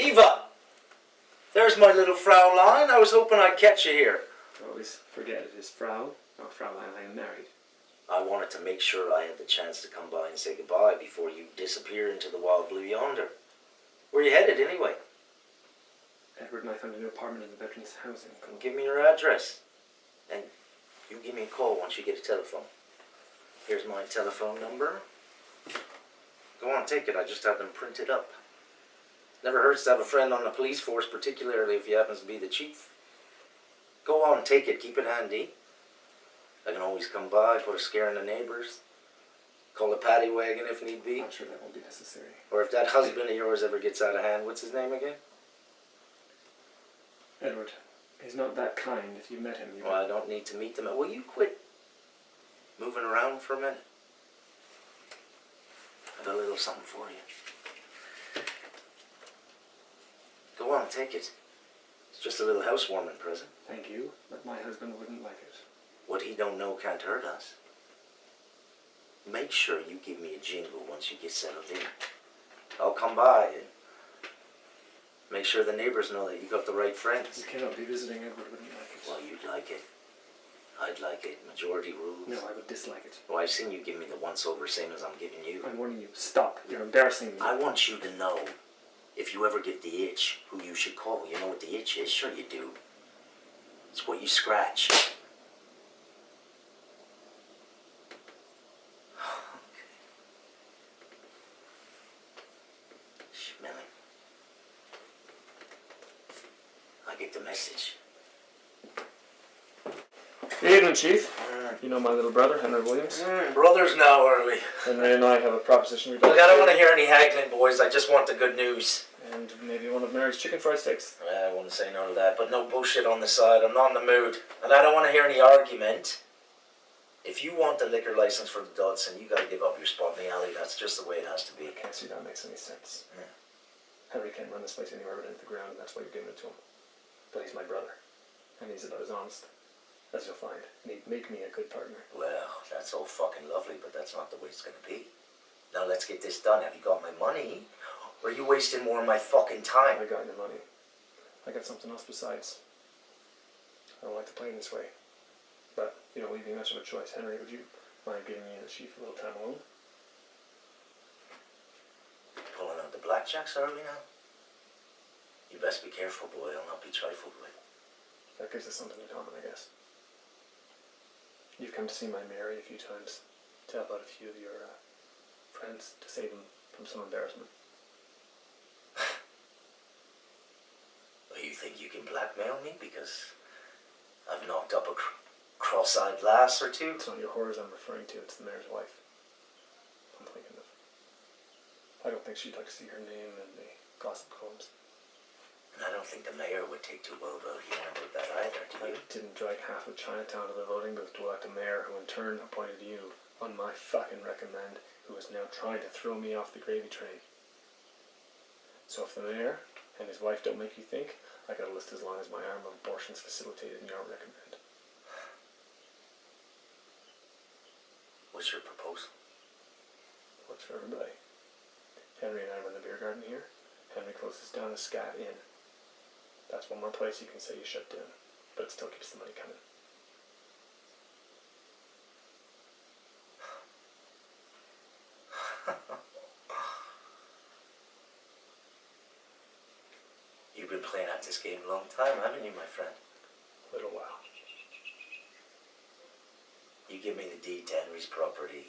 Eva! There's my little Fraulein. I was hoping I'd catch you here. I always forget it is Frau, not Fraulein. I am married. I wanted to make sure I had the chance to come by and say goodbye before you disappear into the wild blue yonder. Where you headed, anyway? Edward and I found a new apartment in the Veterans Housing. Come give me your address. And you give me a call once you get a telephone. Here's my telephone number. Go on, take it. I just have them printed up. Never hurts to have a friend on the police force, particularly if he happens to be the chief. Go on, take it. Keep it handy. I can always come by, put a scare in the neighbors. Call the paddy wagon if need be. I'm sure that won't be necessary. Or if that husband of yours ever gets out of hand, what's his name again? Edward. He's not that kind. If you met him, you Well, I don't need to meet them. Will you quit moving around for a minute? I got a little something for you. Go on, take it. It's just a little housewarming present. Thank you, but my husband wouldn't like it. What he don't know can't hurt us. Make sure you give me a jingle once you get settled in. I'll come by and make sure the neighbors know that you got the right friends. You cannot be visiting. Edward wouldn't like it. Well, you'd like it. I'd like it. Majority rules. No, I would dislike it. Well, I've seen you give me the once-over, same as I'm giving you. I'm warning you. Stop. You're embarrassing me. I want you to know, if you ever get the itch, who you should call. You know what the itch is? Sure you do. It's what you scratch. Smelling. I get the message. Good evening, Chief. You know my little brother, Henry Williams? Brothers now, are we? Henry and I have a proposition we'd like Look, I don't want to hear any haggling, boys. I just want the good news. And maybe one of Mary's chicken fried steaks. I wouldn't say no to that, but no bullshit on the side. I'm not in the mood. And I don't want to hear any argument. If you want the liquor license for the Dodson, you got to give up your spot in the alley. That's just the way it has to be. I can't see that makes any sense. Yeah. Henry can't run this place anywhere but into the ground, and that's why you're giving it to him. But he's my brother, and he's about as honest as you'll find. And he'd make me a good partner. Well, that's all fucking lovely, but that's not the way it's going to be. Now let's get this done. Have you got my money? Or are you wasting more of my fucking time? I got your money. I got something else besides. I don't like to play in this way. But you don't leave me much of a choice. Henry, would you mind giving me and the chief a little time alone? Pulling out the blackjacks, are we now? You best be careful, boy. I'll not be trifled with. That gives us something in common, I guess. You've come to see my Mary a few times to help out a few of your friends to save them from some embarrassment. Well, you think you can blackmail me because I've knocked up a cross-eyed lass or two? It's not your horrors I'm referring to, it's the mayor's wife. I'm thinking of. I don't think she'd like to see her name in the gossip columns. And I don't think the mayor would take too well about hearing about that either, do I you? didn't drag half of Chinatown to the voting booth to elect a mayor who in turn appointed you on my fucking recommend, who is now trying to throw me off the gravy train. So if the mayor and his wife don't make you think, I got a list as long as my arm of abortions facilitated in your recommend. What's your proposal? Works for everybody. Henry and I run the beer garden here. Henry closes down the Scat Inn. That's one more place you can say you shut down, but it still keeps the money coming. You've been playing at this game a long time, haven't you, my friend? A little while. You give me the deed to Henry's property,